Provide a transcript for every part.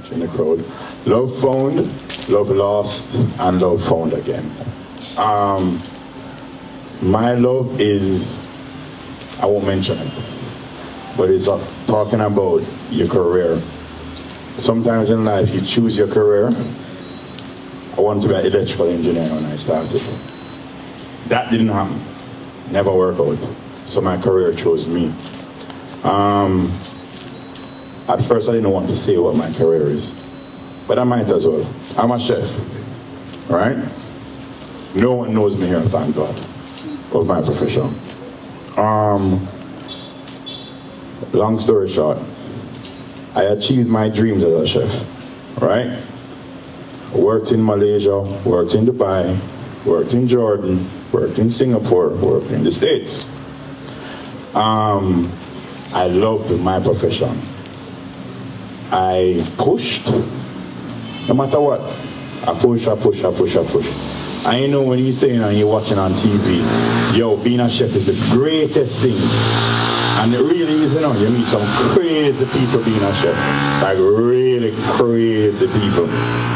much in the crowd. Love found, love lost, and love found again. My love is, I won't mention it, but it's talking about your career. Sometimes in life you choose your career. I wanted to be an electrical engineer when I started. That didn't happen. Never worked out. So my career chose me. At first I didn't want to say what my career is, but I might as well. I'm a chef, right? No one knows me here, thank God, of my profession. Long story short, I achieved my dreams as a chef, right? Worked in Malaysia, worked in Dubai, worked in Jordan, worked in Singapore, worked in the States. I loved my profession. I pushed, no matter what. I push. I know when you're saying and you're watching on TV, yo, being a chef is the greatest thing. And it really is, you know, you meet some crazy people being a chef. Like really crazy people,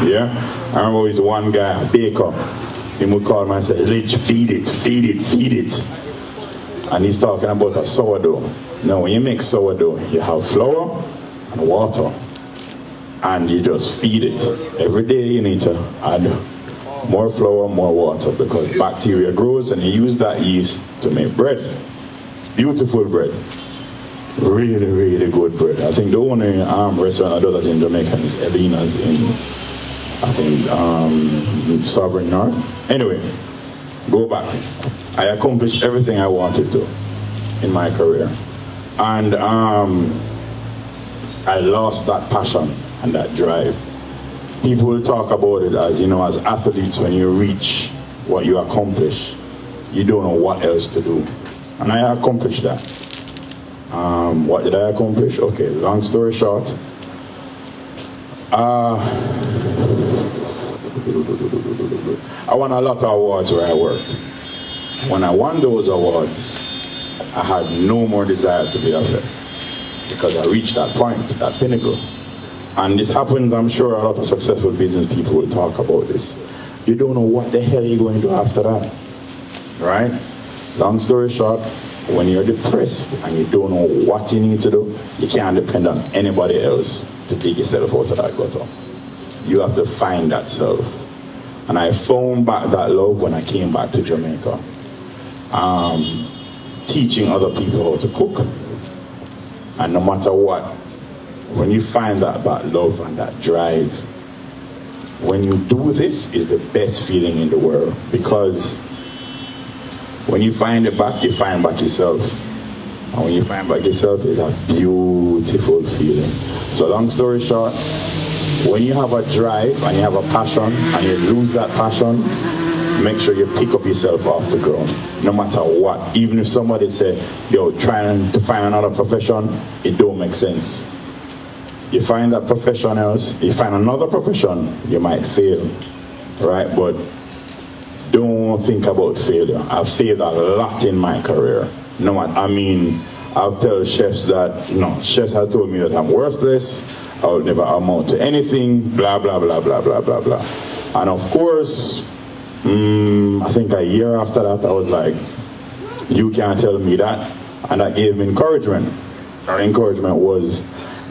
yeah? I remember there was one guy, a baker, he would call me and say, Lidge, feed it. And he's talking about a sourdough. Now when you make sourdough, you have flour and water. And you just feed it. Every day you need to add more flour, more water, because bacteria grows and you use that yeast to make bread. It's beautiful bread. Really, really good bread. I think the only restaurant I do that in Jamaica is Elina's in, I think, Sovereign North. Anyway, go back. I accomplished everything I wanted to in my career. And I lost that passion and that drive. People will talk about it as, you know, as athletes, when you reach what you accomplish, you don't know what else to do. And I accomplished that. What did I accomplish? Okay, long story short. I won a lot of awards where I worked. When I won those awards, I had no more desire to be out there, because I reached that point, that pinnacle. And this happens, I'm sure a lot of successful business people will talk about this. You don't know what the hell you're going to do after that, right? Long story short, when you're depressed and you don't know what you need to do, you can't depend on anybody else to take yourself out of that gutter. You have to find that self. And I found back that love when I came back to Jamaica. Teaching other people how to cook. And no matter what, when you find that love and that drive, when you do this, is the best feeling in the world. Because when you find it back, you find back yourself. And when you find back yourself, it's a beautiful feeling. So long story short, when you have a drive and you have a passion and you lose that passion, make sure you pick up yourself off the ground, no matter what. Even if somebody say, yo, trying to find another profession, it don't make sense. You find that profession else, you find another profession, you might fail, right? But don't think about failure. I've failed a lot in my career. No, I mean, I've told chefs that, chefs have told me that I'm worthless, I will never amount to anything, blah, blah, blah, blah, blah, blah, blah. And of course, I think a year after that, I was like, you can't tell me that. And that gave me encouragement. Our encouragement was,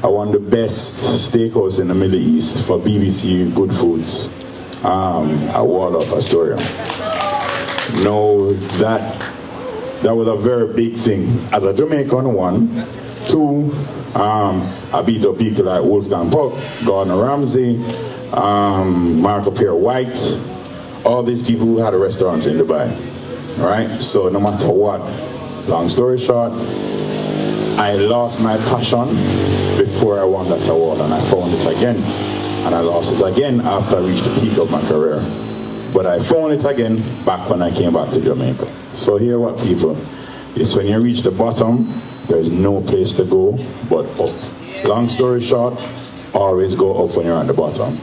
I won the best steakhouse in the Middle East for BBC Good Foods at Waldorf Astoria. No, that was a very big thing. As a Jamaican, one. Two, I beat up people like Wolfgang Puck, Gordon Ramsay, Marco Pierre White, all these people who had restaurants in Dubai, right? So no matter what, long story short, I lost my passion before I won that award, and I found it again. And I lost it again after I reached the peak of my career. But I found it again back when I came back to Jamaica. So hear what, people, is when you reach the bottom, there's no place to go but up. Long story short, always go up when you're at the bottom.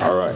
All right.